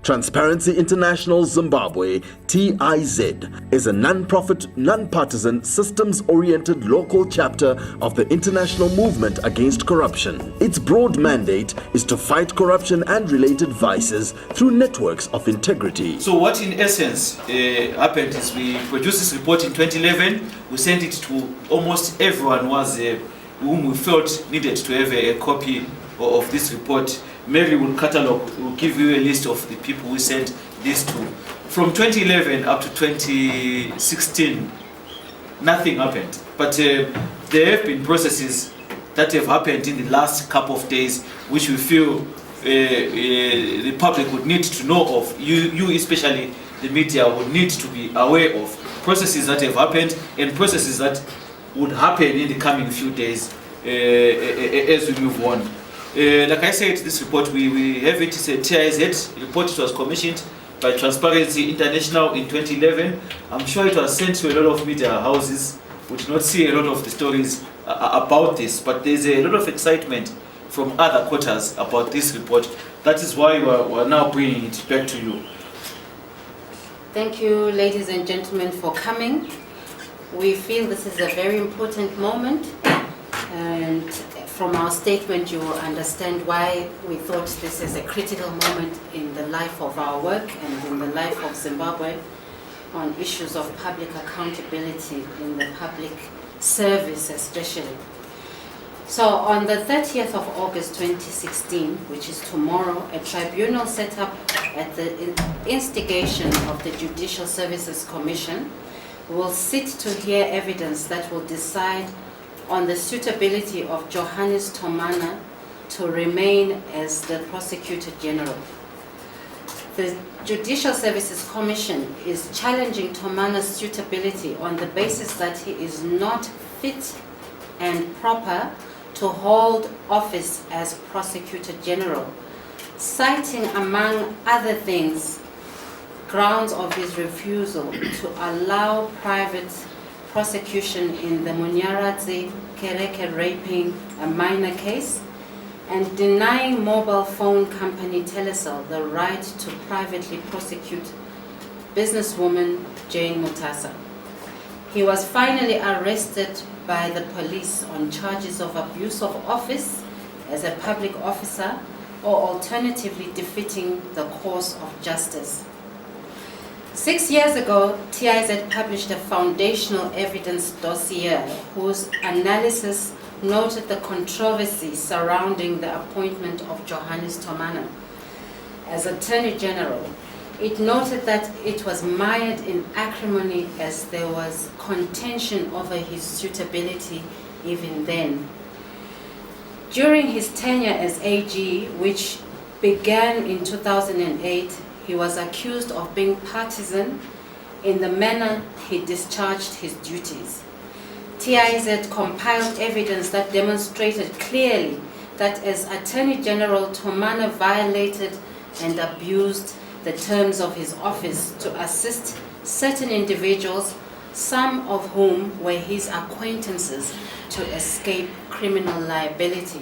Transparency International Zimbabwe, TIZ, is a non-profit, non-partisan, systems-oriented local chapter of the international movement against corruption. Its broad mandate is to fight corruption and related vices through networks of integrity. So what in essence happened is we produced this report in 2011. We sent it to almost everyone whom we felt needed to have a copy of this report. Mary will will give you a list of the people we sent this to. From 2011 up to 2016, nothing happened. But there have been processes that have happened in the last couple of days, which we feel the public would need to know of. You especially, the media, would need to be aware of processes that have happened and processes that would happen in the coming few days as we move on. Like I said, this report, we have it, it's a TIZ report. It was commissioned by Transparency International in 2011. I'm sure it was sent to a lot of media houses. We did not see a lot of the stories about this, but there's a lot of excitement from other quarters about this report. That is why we're now bringing it back to you. Thank you, ladies and gentlemen, for coming. We feel this is a very important moment, and from our statement you will understand why we thought this is a critical moment in the life of our work and in the life of Zimbabwe on issues of public accountability in the public service especially. So on the 30th of August 2016, which is tomorrow, a tribunal set up at the instigation of the Judicial Services Commission will sit to hear evidence that will decide on the suitability of Johannes Tomana to remain as the Prosecutor General. The Judicial Services Commission is challenging Tomana's suitability on the basis that he is not fit and proper to hold office as Prosecutor General, citing, among other things, grounds of his refusal to allow private prosecution in the Munyaradzi Kereke raping a minor case, and denying mobile phone company Telecel the right to privately prosecute businesswoman Jane Mutasa. He was finally arrested by the police on charges of abuse of office as a public officer, or alternatively defeating the course of justice. 6 years ago, TIZ published a foundational evidence dossier whose analysis noted the controversy surrounding the appointment of Johannes Tomana as Attorney General. It noted that it was mired in acrimony as there was contention over his suitability even then. During his tenure as AG, which began in 2008, he was accused of being partisan in the manner he discharged his duties. TIZ compiled evidence that demonstrated clearly that as Attorney General, Tomana violated and abused the terms of his office to assist certain individuals, some of whom were his acquaintances, to escape criminal liability.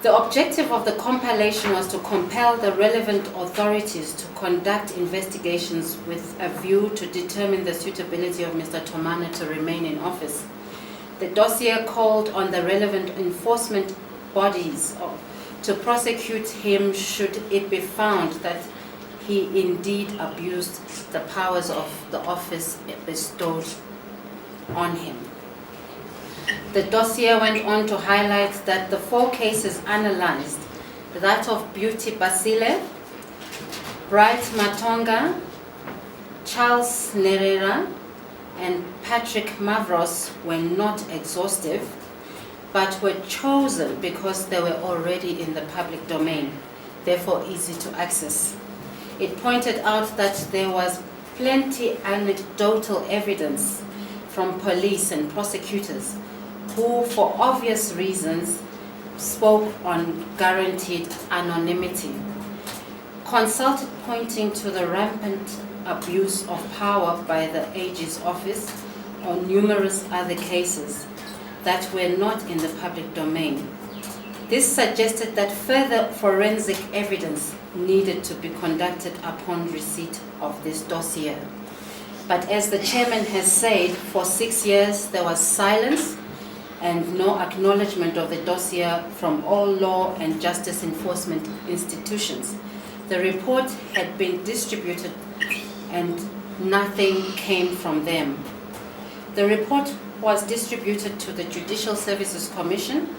The objective of the compilation was to compel the relevant authorities to conduct investigations with a view to determine the suitability of Mr. Tomana to remain in office. The dossier called on the relevant enforcement bodies to prosecute him should it be found that he indeed abused the powers of the office bestowed on him. The dossier went on to highlight that the 4 cases analyzed, that of Beauty Basile, Bright Matonga, Charles Nerera, and Patrick Mavros, were not exhaustive, but were chosen because they were already in the public domain, therefore easy to access. It pointed out that there was plenty anecdotal evidence from police and prosecutors who, for obvious reasons, spoke on guaranteed anonymity. Consulted pointing to the rampant abuse of power by the AG's office on numerous other cases that were not in the public domain. This suggested that further forensic evidence needed to be conducted upon receipt of this dossier. But as the chairman has said, for 6 years there was silence and no acknowledgement of the dossier from all law and justice enforcement institutions. The report had been distributed and nothing came from them. The report was distributed to the Judicial Services Commission,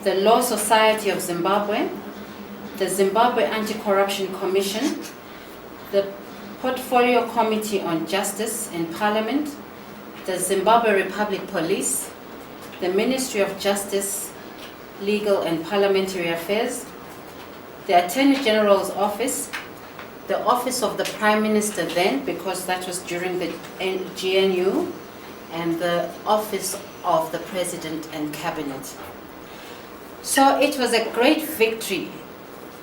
the Law Society of Zimbabwe, the Zimbabwe Anti-Corruption Commission, the Portfolio Committee on Justice in Parliament, the Zimbabwe Republic Police, the Ministry of Justice, Legal and Parliamentary Affairs, the Attorney General's Office, the Office of the Prime Minister then, because that was during the GNU, and the Office of the President and Cabinet. So it was a great victory.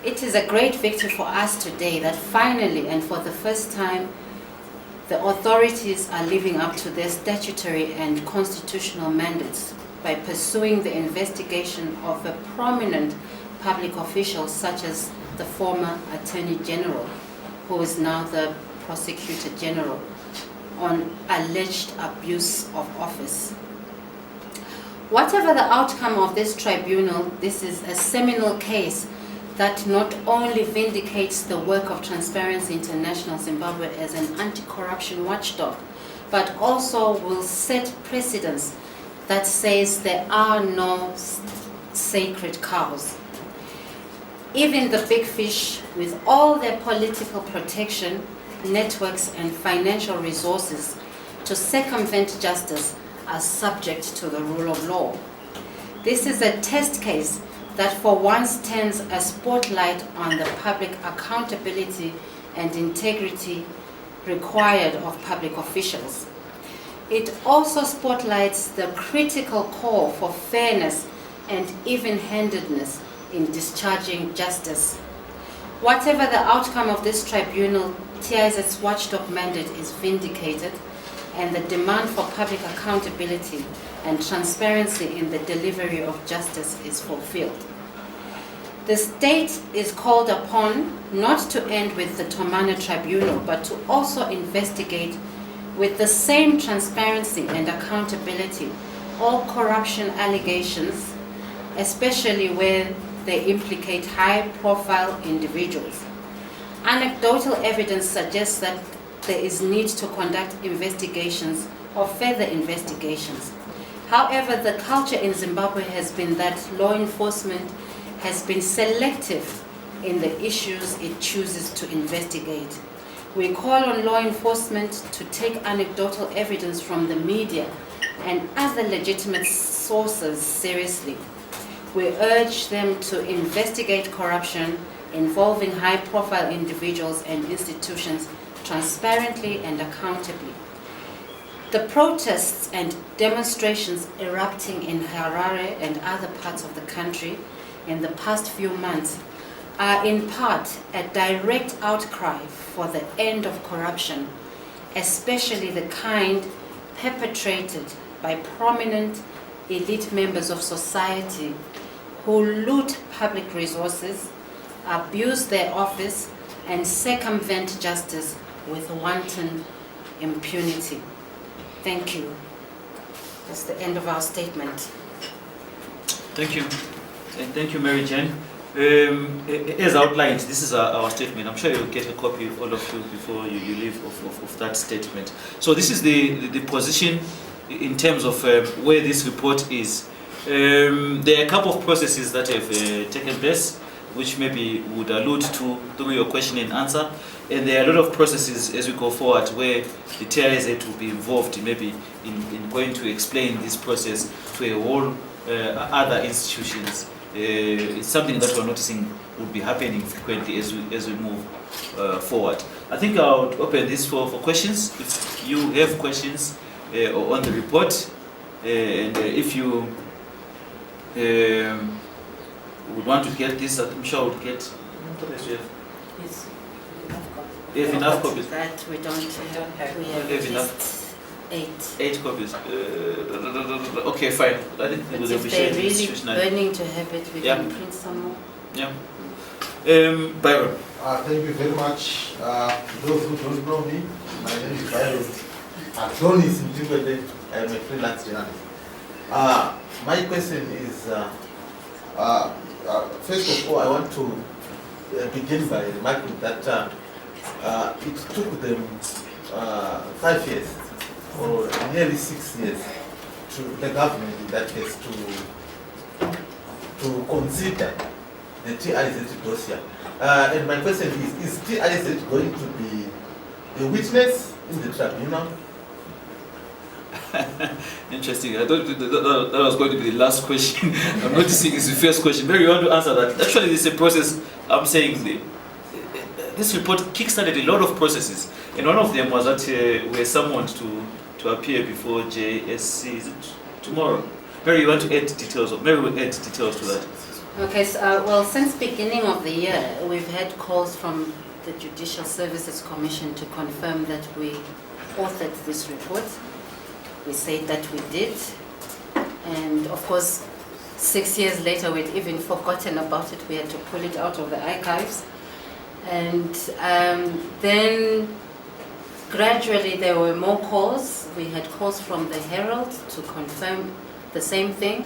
It is a great victory for us today that finally and for the first time the authorities are living up to their statutory and constitutional mandates by pursuing the investigation of a prominent public official such as the former Attorney General, who is now the Prosecutor General, on alleged abuse of office. Whatever the outcome of this tribunal, this is a seminal case that not only vindicates the work of Transparency International Zimbabwe as an anti-corruption watchdog, but also will set precedents that says there are no sacred cows. Even the big fish, with all their political protection, networks and financial resources to circumvent justice, are subject to the rule of law. This is a test case that for once turns a spotlight on the public accountability and integrity required of public officials. It also spotlights the critical call for fairness and even-handedness in discharging justice. Whatever the outcome of this tribunal, TIZ's watchdog mandate is vindicated, and the demand for public accountability and transparency in the delivery of justice is fulfilled. The state is called upon not to end with the Tomana Tribunal, but to also investigate with the same transparency and accountability all corruption allegations, especially where they implicate high-profile individuals. Anecdotal evidence suggests that there is need to conduct investigations or further investigations. However, the culture in Zimbabwe has been that law enforcement has been selective in the issues it chooses to investigate. We call on law enforcement to take anecdotal evidence from the media and other legitimate sources seriously. We urge them to investigate corruption involving high-profile individuals and institutions transparently and accountably. The protests and demonstrations erupting in Harare and other parts of the country in the past few months are in part a direct outcry for the end of corruption, especially the kind perpetrated by prominent elite members of society who loot public resources, abuse their office, and circumvent justice with wanton impunity. Thank you. That's the end of our statement. Thank you. And thank you, Mary Jane. As outlined, this is our statement. I'm sure you'll get a copy, all of you, before you leave of that statement. So this is the position in terms of where this report is. There are a couple of processes that have taken place, which maybe would allude to through your question and answer. And there are a lot of processes as we go forward where the TIZ will be involved maybe in going to explain this process to a whole other institutions. It's something that we're noticing will be happening frequently as we move forward. I think I'll open this for questions. If you have questions on the report, and if you would want to get this, I'm sure I would get. Yes. We have enough copies. That we don't have. We have enough. just 8. 8 copies. Okay, fine. I think But it was if they're officially really institutionalized. burning to have it, we Yeah. can print some more. Yeah. Byron. Thank you very much. Those who don't know me, my name is Byron. Johannes Tomana. I am a freelance journalist. My question is, first of all, I want to begin by remarking that it took them 5 years or nearly 6 years to the government in that case to consider the TIZ dossier. And my question is TIZ going to be a witness in the tribunal? Interesting. I thought that was going to be the last question. I'm noticing it's the first question. Mary, you want to answer that? Actually, this is a process. I'm saying this report kickstarted a lot of processes, and one of them was that we're summoned to appear before JSC. Is it tomorrow? Mary, you want to add details? Mary will add details to that. Okay, so, well, since beginning of the year, we've had calls from the Judicial Services Commission to confirm that we authored this report. We said that we did, and of course, 6 years later, we'd even forgotten about it. We had to pull it out of the archives. And then gradually there were more calls. We had calls from the Herald to confirm the same thing.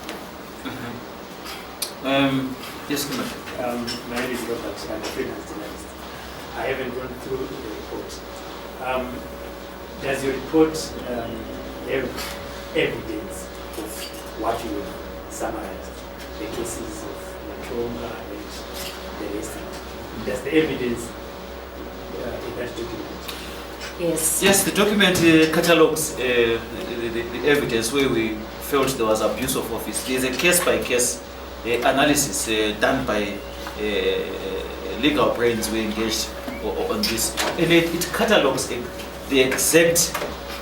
Yes, come on. My name is Robert, I'm a freelance journalist. I haven't gone through the report. Does your report have evidence of what you have summarized, the cases of Matonga and the rest? Does the evidence in that document? Yes. Yes, the document catalogues the evidence where we felt there was abuse of office. There's a case-by-case analysis done by legal brains we engaged on this, and it catalogues the exact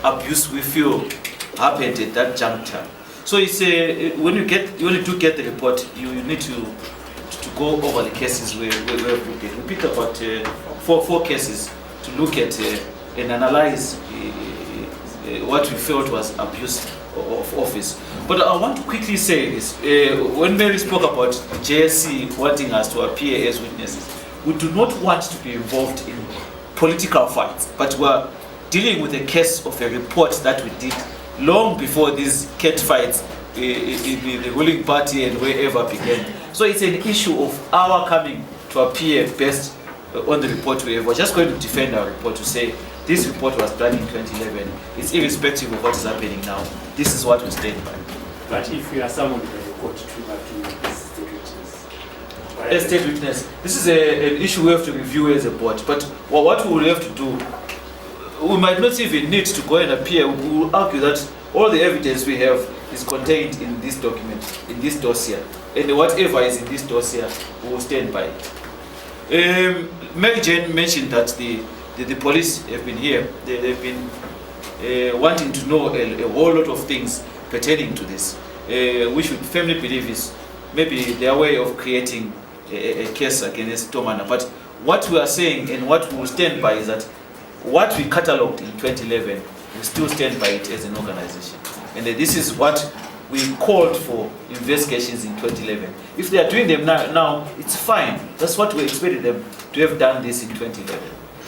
abuse we feel happened at that juncture. So it's when you do get the report, you need to go over the cases we did. We picked about four cases to look at and analyze what we felt was abuse of office. But I want to quickly say this. When Mary spoke about JSC wanting us to appear as witnesses, we do not want to be involved in political fights, but we're dealing with a case of a report that we did long before these cat fights in the ruling party and wherever began. So it's an issue of our coming to appear best on the report. We're just going to defend our report to say this report was done in 2011. It's irrespective of what is happening now. This is what we stand by. But if you are summoned by the court to appear as state witness, as state witness, this is an issue we have to review as a board. But what we will have to do, we might not even need to go and appear. We will argue that all the evidence we have is contained in this document, in this dossier, and whatever is in this dossier, we will stand by it. Mary Jane mentioned that the police have been here. They've been wanting to know a whole lot of things pertaining to this. We should firmly believe is maybe their way of creating a case against Tomana. But what we are saying and what we will stand by is that what we catalogued in 2011, we still stand by it as an organization. And this is what we called for investigations in 2011. If they are doing them now, it's fine. That's what we expected them to have done this in 2011.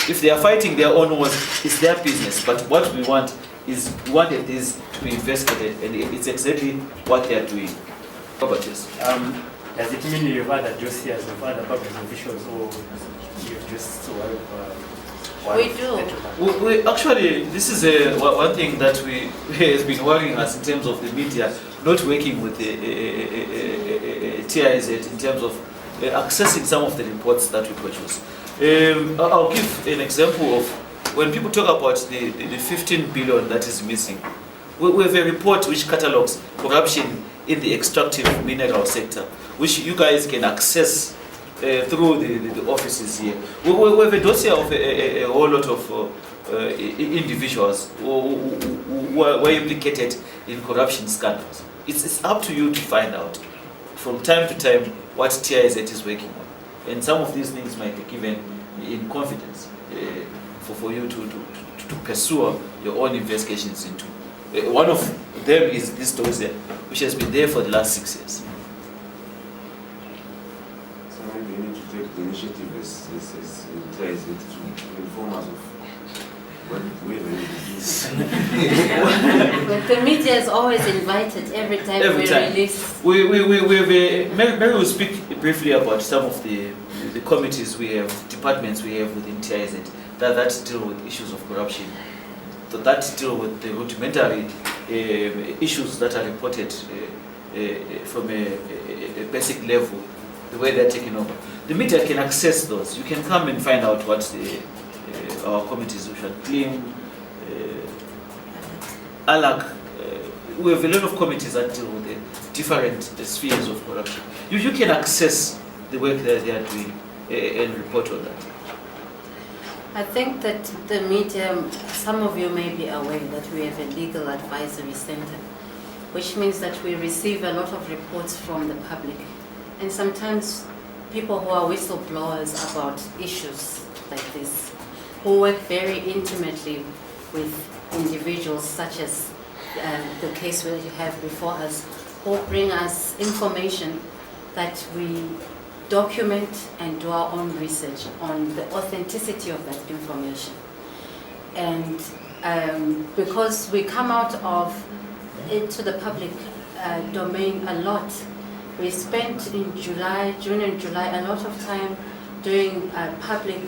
If they are fighting their own wars, it's their business. But what we want is we wanted this to be investigated, and it's exactly what they are doing. How about this? Does it mean you have other dossiers of other public officials, or you just We do. We actually, this is one thing that has been worrying us in terms of the media, not working with the TIZ in terms of accessing some of the reports that we produce. I'll give an example of when people talk about the 15 billion that is missing. We have a report which catalogues corruption in the extractive mineral sector, which you guys can access through the offices here. We have a dossier of a whole lot of individuals who were implicated in corruption scandals. It's up to you to find out from time to time what TIZ is working on. And some of these things might be given in confidence for you to pursue your own investigations into. One of them is this dossier, which has been there for the last 6 years. So maybe you need to take the initiative as TIZ to inform us of where they release. But the media is always invited every time we release. Maybe we'll speak briefly about some of the committees we have, departments we have within TIZ that deal with issues of corruption, that deal with the rudimentary issues that are reported from a basic level, the way they're taken over. The media can access those. You can come and find out what our committees, which are CLIM, ALAC, we have a lot of committees that deal with the different spheres of corruption. You can access the work that they are doing and report on that. I think that the media, some of you may be aware that we have a legal advisory center, which means that we receive a lot of reports from the public. And sometimes people who are whistleblowers about issues like this, who work very intimately with individuals such as the case that you have before us, who bring us information that we document and do our own research on the authenticity of that information. And because we come out into the public domain a lot, we spent in June and July, a lot of time doing public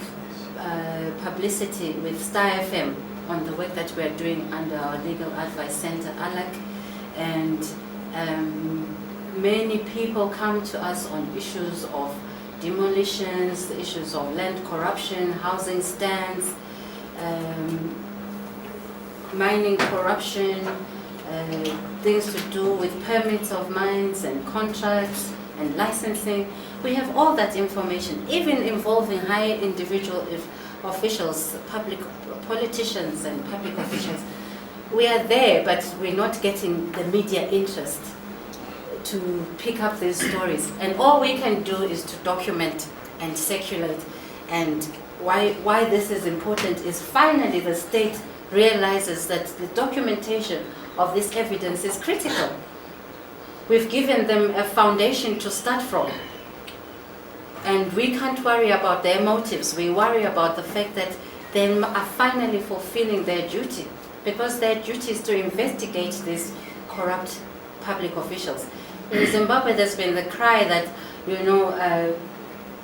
publicity with Star FM on the work that we are doing under our Legal Advice Center, ALAC, and many people come to us on issues of demolitions, issues of land corruption, housing stands, mining corruption, things to do with permits of mines and contracts and licensing. We have all that information, even involving high individual officials, public politicians and public officials. We are there, but we're not getting the media interest to pick up these stories. And all we can do is to document and circulate. And why this is important is finally the state realizes that the documentation of this evidence is critical. We've given them a foundation to start from. And we can't worry about their motives. We worry about the fact that they are finally fulfilling their duty, because their duty is to investigate these corrupt public officials. In Zimbabwe, there's been the cry that,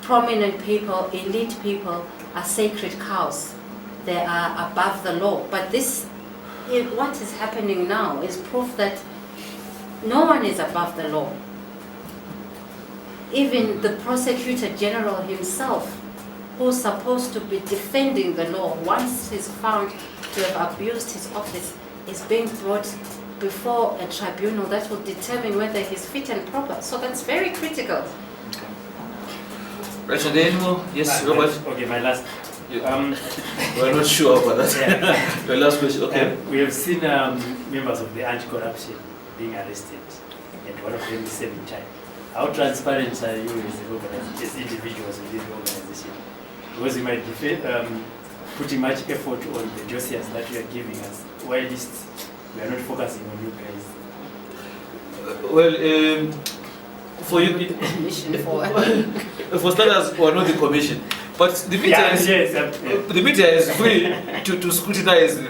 prominent people, elite people are sacred cows. They are above the law. But what is happening now is proof that no one is above the law. Even the prosecutor general himself, who's supposed to be defending the law, once he's found to have abused his office, is being brought before a tribunal that will determine whether he's fit and proper. So that's very critical. Right, and then, yes, Robert? Okay, my last. We're not sure about that. Yeah. Your last question, okay. We have seen members of the anti-corruption being arrested, and one of them is serving time. How transparent are you as individuals within the organization? Because you might be putting much effort on the dossiers that you are giving us, while we are not focusing on you guys. For you, for starters, we are not the commission, but the media the media is free to scrutinize the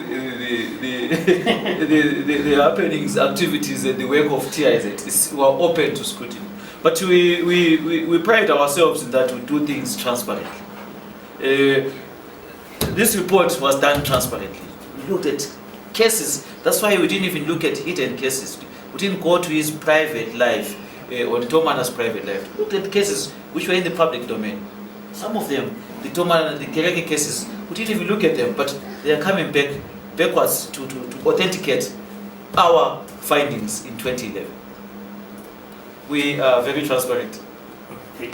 happenings, activities, and the work of TIZ. We are open to scrutiny, but we pride ourselves in that we do things transparently. This report was done transparently. We looked at cases. That's why we didn't even look at hidden cases. We didn't go to his private life or the Tomana's private life. We looked at cases which were in the public domain. Some of them, the Tomana, the Kereke cases, we didn't even look at them, but they are coming backwards to authenticate our findings in 2011. We are very transparent. I'm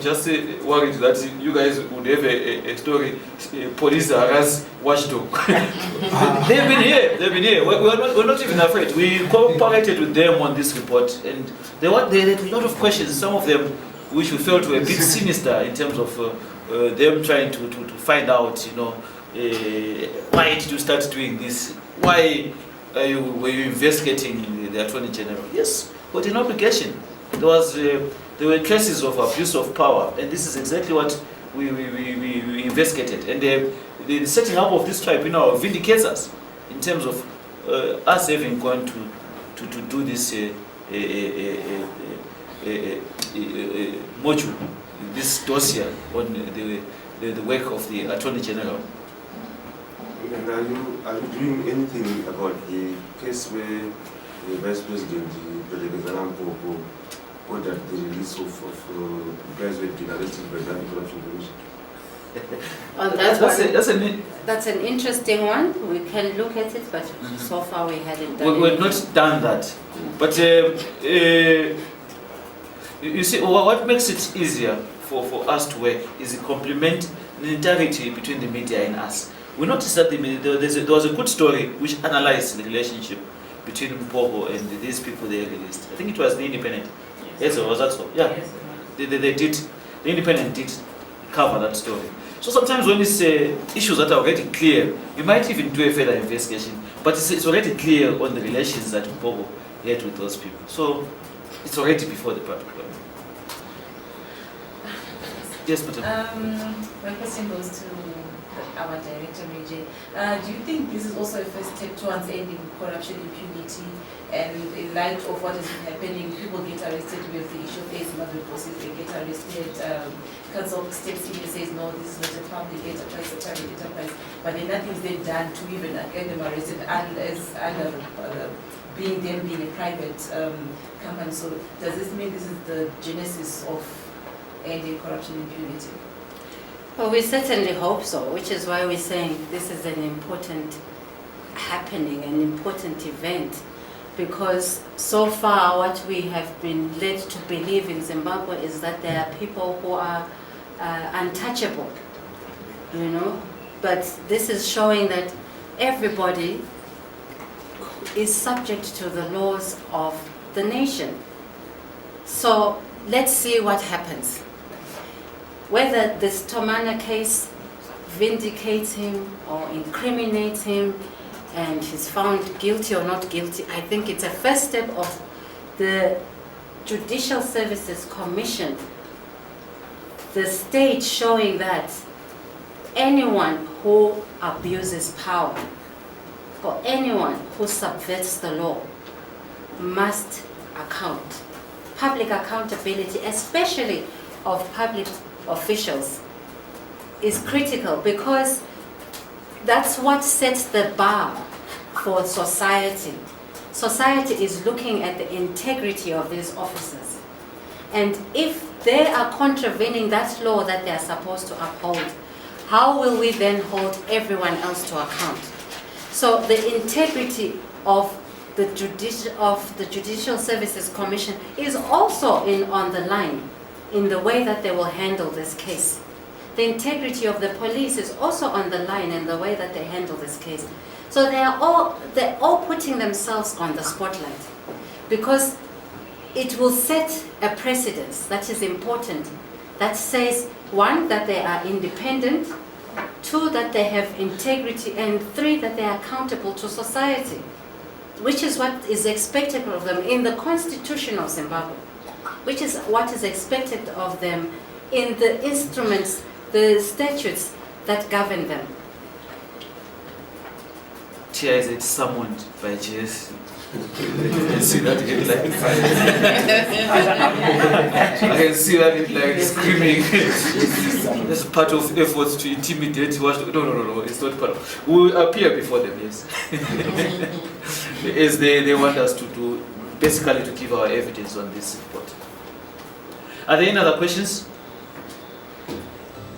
just worried that you guys would have a story, police harass watchdog. They've been here. We're not even afraid. We cooperated with them on this report, and they had a lot of questions. Some of them which we felt were a bit sinister in terms of them trying to find out, why did you start doing this? Why were you investigating the Attorney General? Yes, but an obligation. There were cases of abuse of power, and this is exactly what we investigated. And the setting up of this tribunal vindicates us in terms of us having gone to do this module, this dossier on the work of the Attorney General. And are you doing anything about the case where the Vice President, President ordered the release of guys who had been arrested by the Anti-Corruption Commission? That's an interesting one. We can look at it, but so far we hadn't done it. We've not done that. But you see, what makes it easier for us to work is the complementarity between the media and us. We noticed that there was a good story which analyzed the relationship between Mpogo and these people they released. I think it was The Independent. Yes, or was that so? Yeah. They did. The Independent did cover that story. So sometimes when it's issues that are already clear, you might even do a further investigation, but it's already clear on the relations that Mpogo had with those people. So it's already before the public. Yes, but my question goes to our director, Major. Do you think this is also a first step towards ending corruption impunity? And in light of what has been happening, people get arrested with the issue of Zimbabwe process, they get arrested. Council steps in and says, no, this is not a public enterprise, it's a private enterprise. But then nothing's been done to even get them arrested being a private company. So does this mean this is the genesis of ending corruption impunity? Well, we certainly hope so, which is why we're saying this is an important happening, an important event, because so far what we have been led to believe in Zimbabwe is that there are people who are untouchable, you know, but this is showing that everybody is subject to the laws of the nation. So let's see what happens. Whether this Tomana case vindicates him or incriminates him and he's found guilty or not guilty, I think it's a first step of the Judicial Services Commission, the state showing that anyone who abuses power or anyone who subverts the law must account. Public accountability, especially of public officials, is critical because that's what sets the bar for society. Society is looking at the integrity of these officers. And if they are contravening that law that they are supposed to uphold, how will we then hold everyone else to account? So the integrity of the Judicial Services Commission is also on the line in the way that they will handle this case. The integrity of the police is also on the line in the way that they handle this case. So they're all putting themselves on the spotlight because it will set a precedence that is important, that says, 1, that they are independent, 2, that they have integrity, and 3, that they are accountable to society, which is what is expected of them in the Constitution of Zimbabwe, which is what is expected of them in the instruments, the statutes that govern them. TIZ summoned by JS. I can see that headline. I can see that headline screaming. That's part of efforts to intimidate. No, it's not part of. We will appear before them, yes. As they want us to do, basically to give our evidence on this report. Are there any other questions?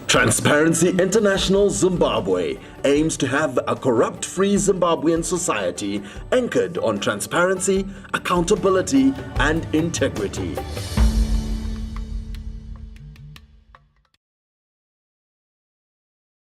Transparency International Zimbabwe aims to have a corrupt-free Zimbabwean society anchored on transparency, accountability, and integrity.